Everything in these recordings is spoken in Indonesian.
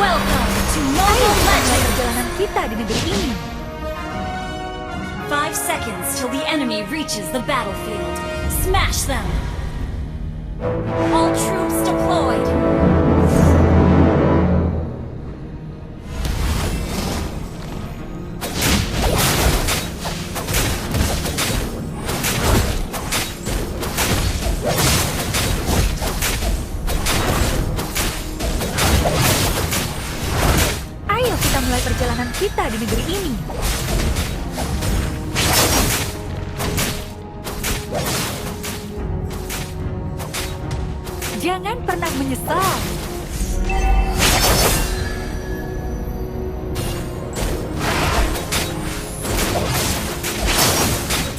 Welcome to Mobile Legends! Perjalanan kita di negeri ini. 5 seconds till the enemy reaches the battlefield. Smash them! All troops deployed! Ayo kita mulai perjalanan kita di negeri ini. Jangan pernah menyesal.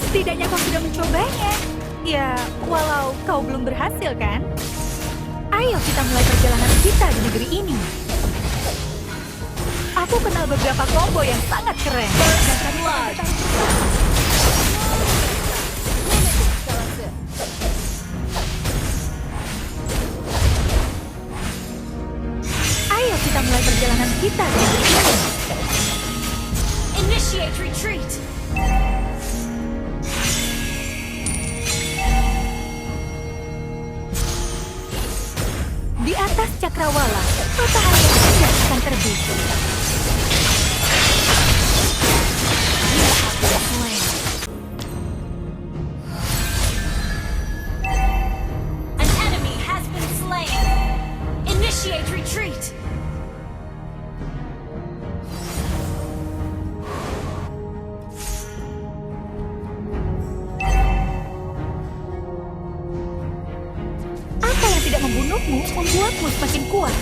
Setidaknya kau sudah mencobanya. Ya, walau kau belum berhasil kan? Ayo kita mulai perjalanan kita di negeri ini. Aku kenal beberapa combo yang sangat keren. Blood! Ayo kita mulai perjalanan kita di negeri ini. Initiate retreat! Di atas cakrawala, matahari yang indah akan terbit. An enemy has been slain! Initiate retreat! Apa yang tidak membunuhmu membuatmu semakin kuat.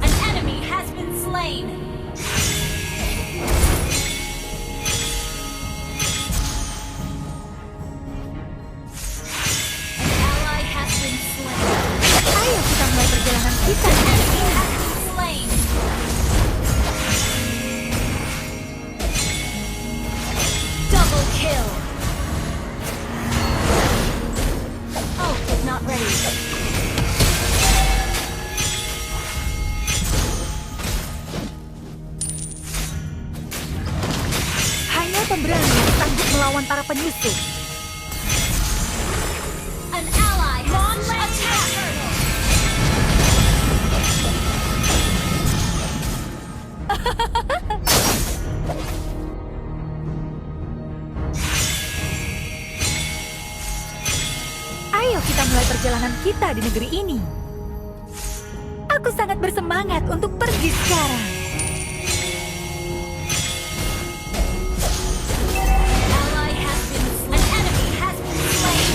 An enemy has been slain! An ally has been slain! Ayo kita mulai perjalanan kita di negeri Enemy ini. has been slain! Double kill! Oh, is not ready. Hanya pemberani yang sanggup melawan para penyusup. An ally launch attack! Ayo kita mulai perjalanan kita di negeri ini. Aku sangat bersemangat untuk pergi sekarang. Ally has been slain. An enemy has been slain.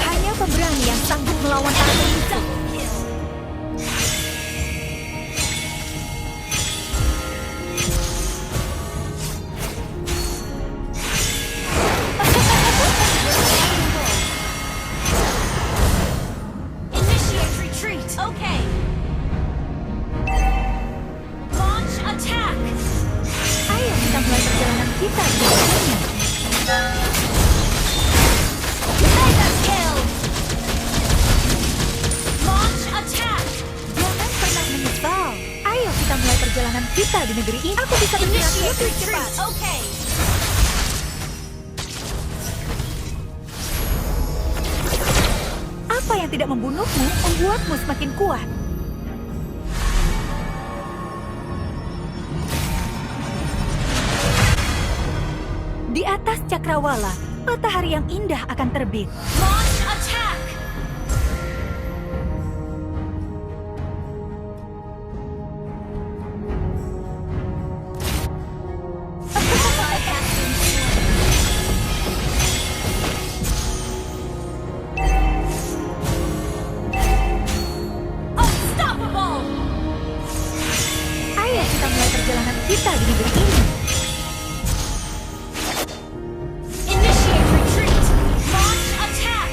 Hanya pemberani yang sanggup melawan para penyusup. Double kill. Initiate retreat. Okay. Launch attack. Ayo kita mulai perjalanan kita di negeri ini. Mega kill. Launch attack. Jangan pernah menyesal. Ayo kita mulai perjalanan kita di negeri ini. Aku bisa bergerak Initiate lebih retreat. cepat. Okay. Apa yang tidak membunuhmu membuatmu semakin kuat. Di atas cakrawala, matahari yang indah akan terbit. Launch attack. Ally has been slain. Unstoppable. Ayo kita mulai perjalanan kita di negeri ini. Initiate retreat. Launch attack.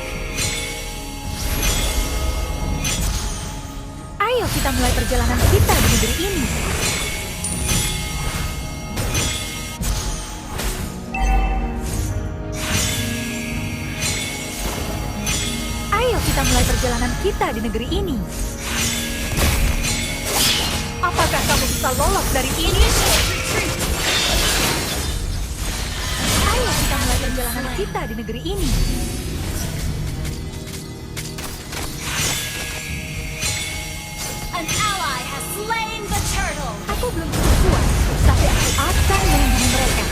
Ayo kita mulai perjalanan kita di negeri ini. kita mulai perjalanan kita di negeri ini. Apakah kamu bisa lolos dari ini? Ayo kita mulai perjalanan kita di negeri ini. An ally has slain the turtle. Aku belum cukup kuat, tapi aku akan melindungi mereka.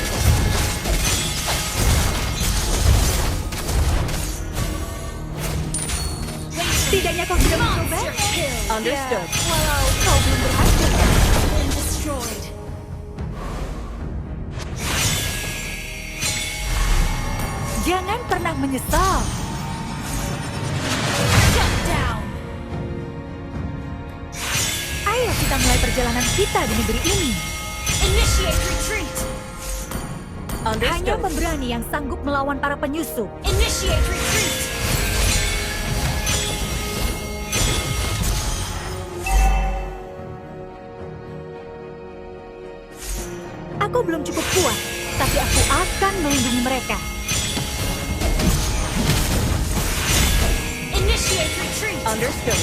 Setidaknya kau sudah mencobanya. Understood. Ya, walau kau belum berhasil. Been destroyed. Jangan pernah menyesal. Shut down. Ayo kita mulai perjalanan kita di negeri ini. Initiate retreat. Hanya Understood. pemberani yang sanggup melawan para penyusup. Initiate retreat. Aku belum cukup kuat, tapi aku akan melindungi mereka. Initiate retreat. Understood.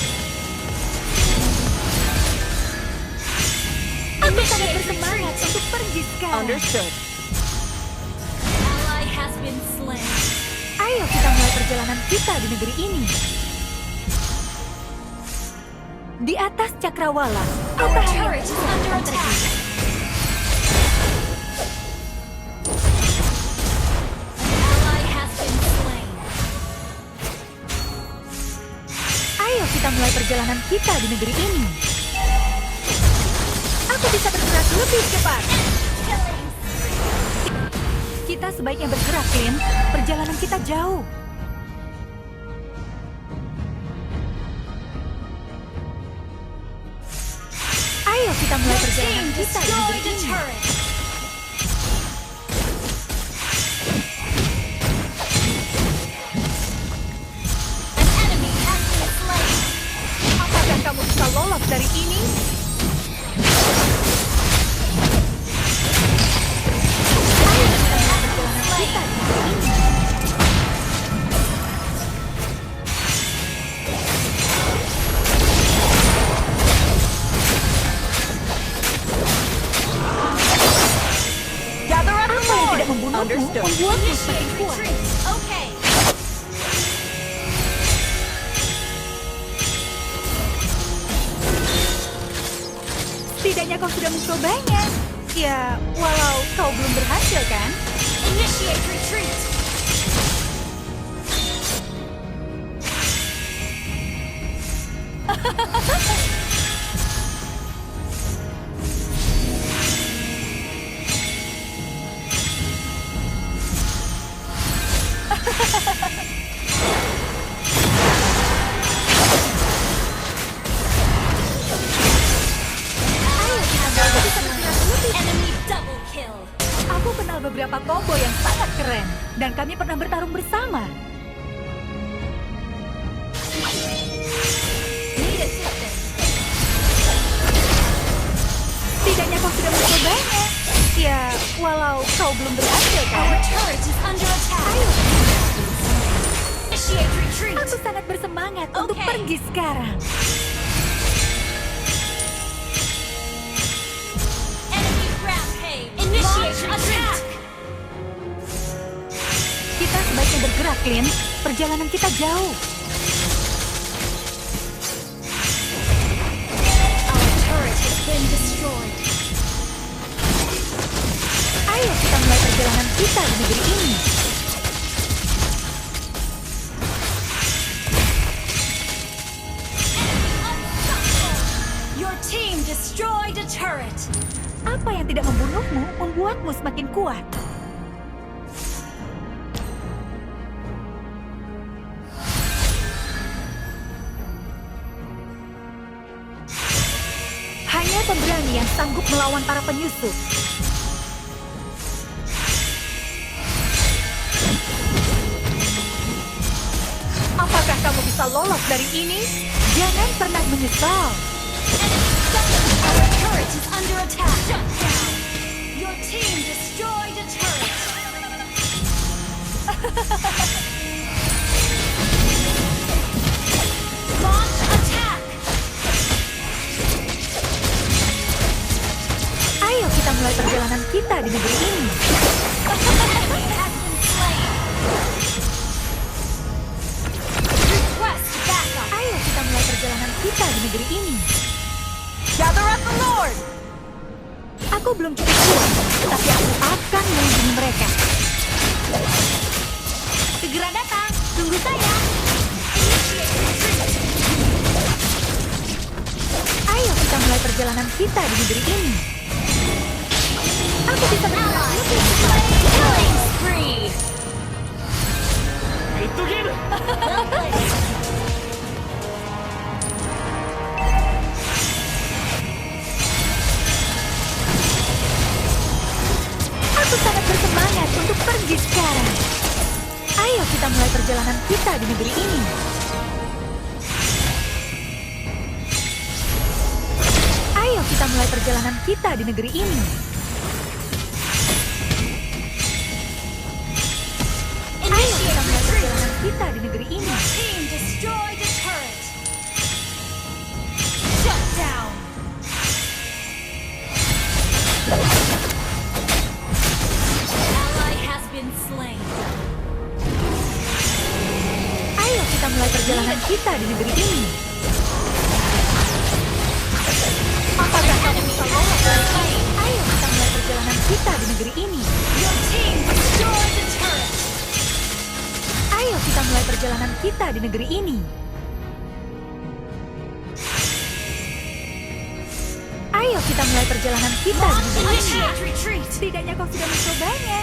Aku sangat bersemangat untuk pergi sekarang. Understood. Ally has been slain. Ayo kita mulai perjalanan kita di negeri ini. Di atas cakrawala, Our kita hanya turret is under attack. Ally has been slain. Ayo kita mulai perjalanan kita di negeri ini. Aku bisa bergerak lebih cepat. Killing. Kita sebaiknya bergerak, Clint. Perjalanan kita jauh. Ayo kita mulai Your perjalanan team kita di destroyed negeri a ini. turret. An enemy has been slain. Apakah kamu bisa lolos dari ini? Ayo kita mulai perjalanan kita di negeri ini. Gather up Apa yang tidak membunuhmu Understood. membuatmu semakin Initiate kuat. retreat. Okay. Setidaknya kau sudah mencobanya. Ya, walau kau belum berhasil kan? Initiate retreat. Ayo kita mulai bisa bergerak lebih. Enemy double kill. Aku kenal beberapa combo yang sangat keren. Dan kami pernah bertarung bersama. Need assistance. Setidaknya kau sudah mencobanya. Ya, walau kau belum berhasil Our kan? turret is under attack. Ayo, Initiate retreat. aku sangat bersemangat untuk Oke. pergi sekarang. Enemy rampage. Initiate attack. Kita sebaiknya bergerak, Clint. Perjalanan kita jauh. Our turret has been destroyed. Ayo kita mulai perjalanan kita di negeri ini. Unstoppable. Your team destroyed a turret. Apa yang tidak membunuhmu membuatmu semakin kuat. Hanya pemberani yang sanggup melawan para penyusup. Apakah kamu bisa lolos dari ini? Jangan pernah menyesal. Our turret is under attack. Shut down. Your team destroyed a turret. kita di negeri ini. Enemy has been slain. Request backup. Ayo kita mulai perjalanan kita di negeri ini. Gather up the Lord. Aku belum cukup kuat, tapi aku akan melindungi mereka. Segera datang. Tunggu saya. Initiate retreat. Ayo kita mulai perjalanan kita di negeri ini. Aku bisa bergerak Ally lebih has cepat. slain. Killing spree. Well played. Aku sangat bersemangat untuk pergi sekarang. Ayo kita mulai perjalanan kita di negeri ini. Ayo kita mulai perjalanan kita di negeri ini. Ayo kita mulai perjalanan kita di negeri ini. Team destroyed a turret. Shut down. Ally has been slain. Ayo kita mulai perjalanan kita di negeri ini. Apakah kamu bisa lolos dari ini? Ayo kita mulai perjalanan kita di negeri ini. Your team destroyed a turret. Ayo kita mulai perjalanan kita di negeri ini. Ayo kita mulai perjalanan kita di negeri ini. Initiate retreat. Setidaknya kau sudah mencobanya.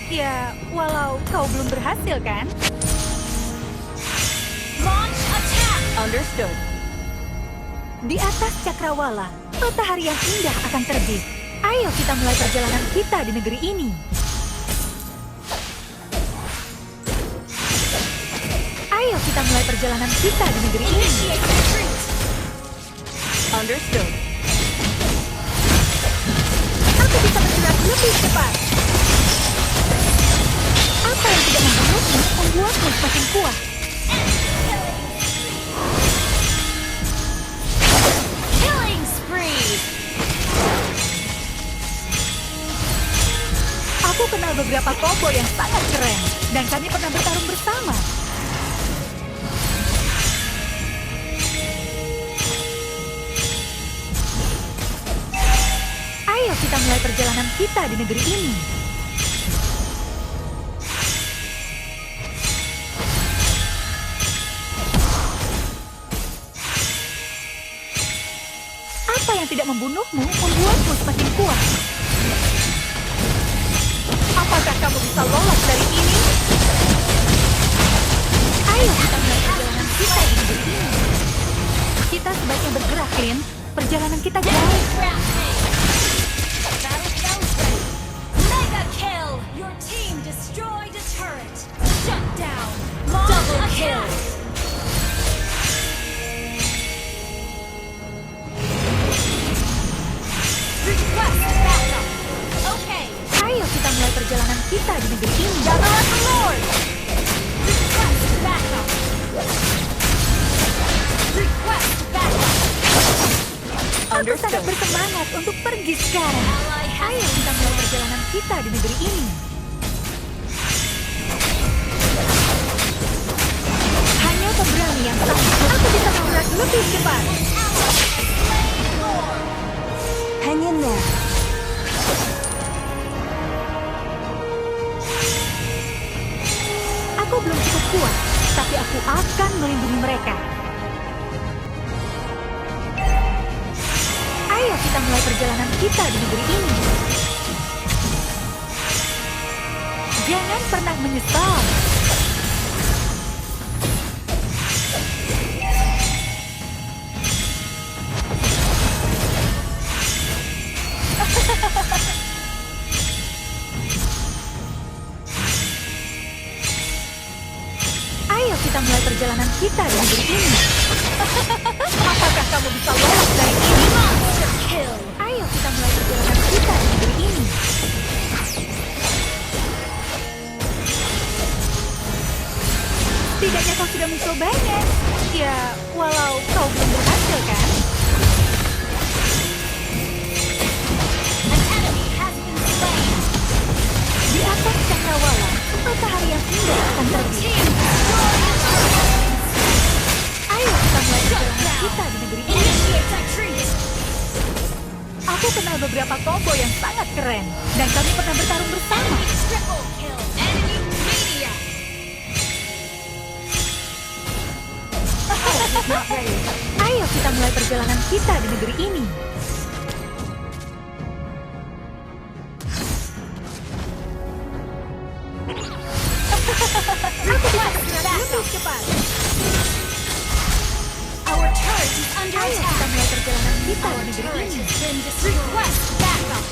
Ya, walau kau belum berhasil kan? Launch attack. Understood. Di atas cakrawala, matahari yang indah akan terbit. Ayo kita mulai perjalanan kita di negeri ini. Ayo kita mulai perjalanan kita di negeri ini. Initiate retreat. Understood. Aku bisa bergerak lebih cepat. Apa yang tidak membunuhmu membuatmu semakin kuat. Killing spree. Aku kenal beberapa koboi yang sangat keren, dan kami pernah bertarung bersama. Ayo kita mulai perjalanan kita di negeri ini. Apa yang tidak membunuhmu membuatmu semakin kuat. Apakah kamu bisa lolos dari ini? Ayo kita mulai perjalanan kita di negeri ini. Kita sebaiknya bergerak, Clint. Perjalanan kita jauh. Rampage. Battle bells ready. Mega kill. Your team destroyed a turret. Shut down. Double kill. Request backup. Okay. Ayo kita mulai perjalanan kita di negeri ini. Gather up the Lord. Request backup. Request backup. Aku sangat bersemangat untuk pergi sekarang. Ally has Ayo kita mulai perjalanan kita di negeri ini. Hanya pemberani yang sanggup. Aku bisa bergerak lebih cepat. Hang in there. Aku belum cukup kuat, tapi aku akan melindungi mereka. Ayo kita mulai perjalanan kita di negeri ini. Jangan pernah menyesal. Ayo kita mulai perjalanan kita di negeri ini. Apakah kamu bisa lolos dari ini? monster kill. Ayo kita mulai perjalanan kita di negeri ini. Setidaknya kau sudah mencobanya. Ya, walau kau belum berhasil kan? An enemy has been slain. kita di negeri ini. Initiate retreat. Aku kenal beberapa combo yang sangat keren, dan kami pernah bertarung bersama. Enemy triple kill. Enemy media. Ayo kita mulai perjalanan kita di negeri ini. Aku bisa bergerak lebih cepat. Our turret is under Ayo kita attack. mulai perjalanan kita Our di negeri turret ini. has been destroyed. Request backup.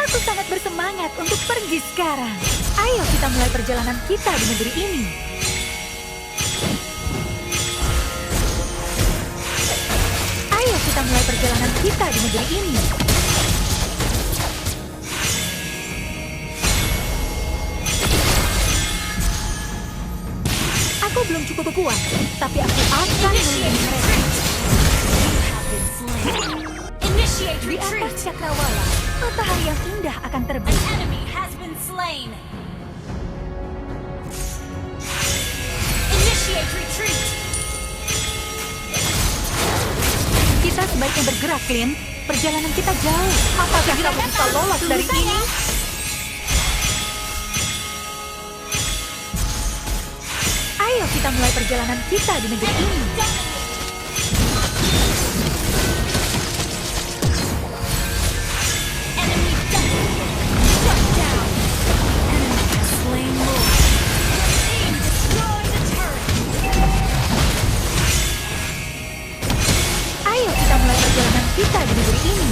Aku sangat bersemangat untuk pergi sekarang. Ayo kita mulai perjalanan kita di negeri ini. Ayo kita mulai perjalanan kita di negeri ini. Aku belum cukup kuat, tapi aku akan Initiate melindungi mereka. retreat. You have been slain. Initiate Di atas retreat. cakrawala, matahari yang indah akan terbit. An enemy has been slain. Initiate retreat. Kita sebaiknya bergerak, Clint. Perjalanan kita jauh. Apakah kamu bisa lolos dari ini? Ayo kita mulai perjalanan kita di negeri ini. Enemy double kill. Shut down. Enemy has slain more. Your team destroyed a turret. Ayo kita mulai perjalanan kita di negeri ini.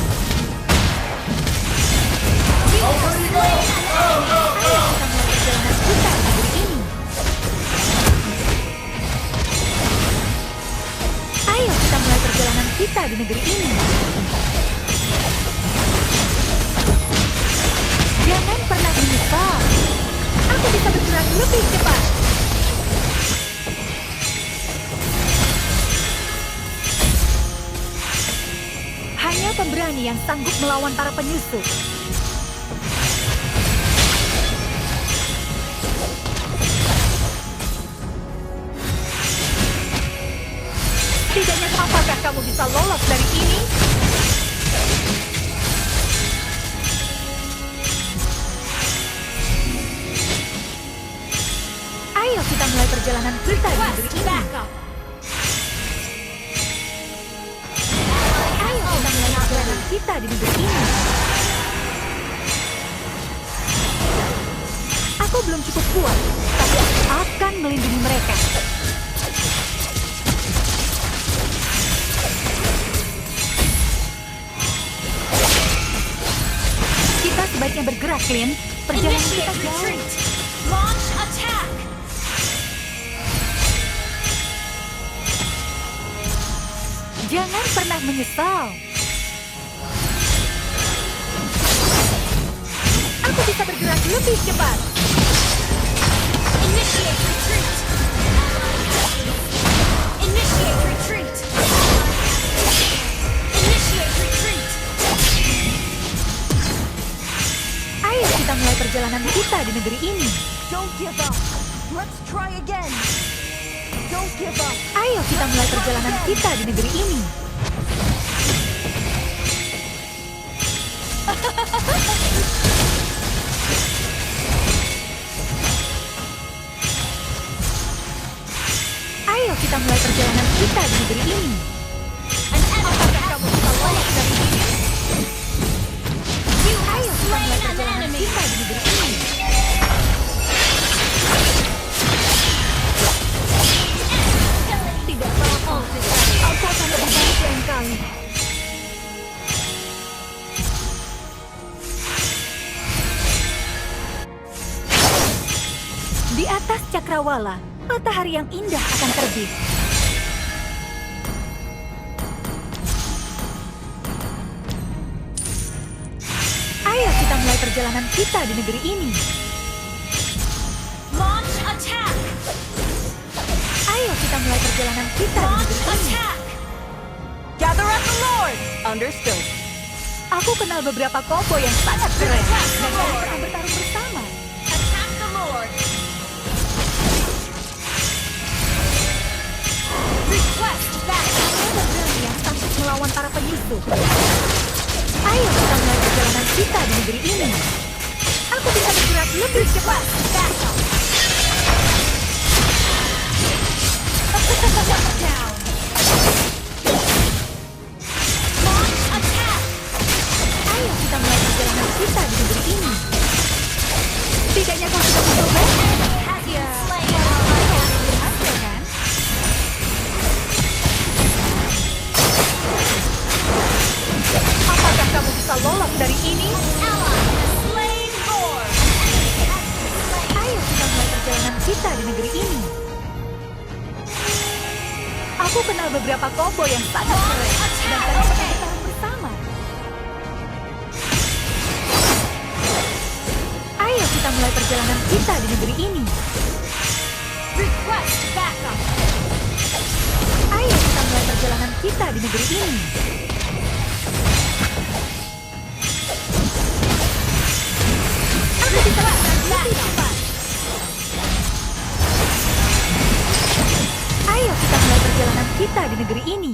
You have slain an enemy. Ayo kita mulai perjalanan kita di negeri ini. Ayo kita mulai perjalanan kita di negeri ini. Jangan pernah menyesal. Aku bisa bergerak lebih cepat. Hanya pemberani yang sanggup melawan para penyusup. Setidaknya apakah kamu bisa lolos dari ini? Ayo kita mulai perjalanan kita di negeri Request ini. backup. Ayo kita mulai perjalanan kita di negeri ini. Aku belum cukup kuat, tapi aku akan melindungi mereka. Kita sebaiknya bergerak, Clint. Perjalanan kita Initiate jauh. retreat. Launch attack. Jangan pernah menyesal. Aku bisa bergerak lebih cepat. Initiate retreat. Initiate retreat. Initiate retreat. Ayo kita mulai perjalanan kita di negeri ini. Don't give up. Let's try again. Don't give up. Ayo kita mulai perjalanan kita di negeri ini. Ayo kita mulai perjalanan kita di negeri ini. An enemy has Kamu bisa lolos dari ini. You have Ayo kita slain mulai an perjalanan enemy. kita di negeri ini. Tidak apa-apa. Aku akan lebih baik lain kali. Di atas cakrawala, matahari yang indah akan terbit. Ayo kita mulai perjalanan kita di negeri ini. Launch attack. Ayo kita mulai perjalanan kita di Launch negeri ini. attack. Gather at the Lord. Understood. Aku kenal beberapa combo yang sangat keren. Dan kami pernah bertarung bersama. Attack the Lord. Request Request backup. Shut down. Launch attack. Ayo kita mulai perjalanan kita di negeri ini. Setidaknya kau sudah mencoba. Has Ya, been slain. walau kau belum berhasil kan? Apakah kamu bisa lolos dari ini? Ally has slain Lord. Enemy has been slain. Ayo kita mulai perjalanan kita di negeri ini. Aku kenal beberapa combo yang sangat keren dan kami akan bertarung bersama. Ayo kita mulai perjalanan kita di negeri ini. Request backup. Ayo kita mulai perjalanan kita di negeri ini. Aku bisa lebih cepat. Ayo kita mulai perjalanan kita di negeri ini.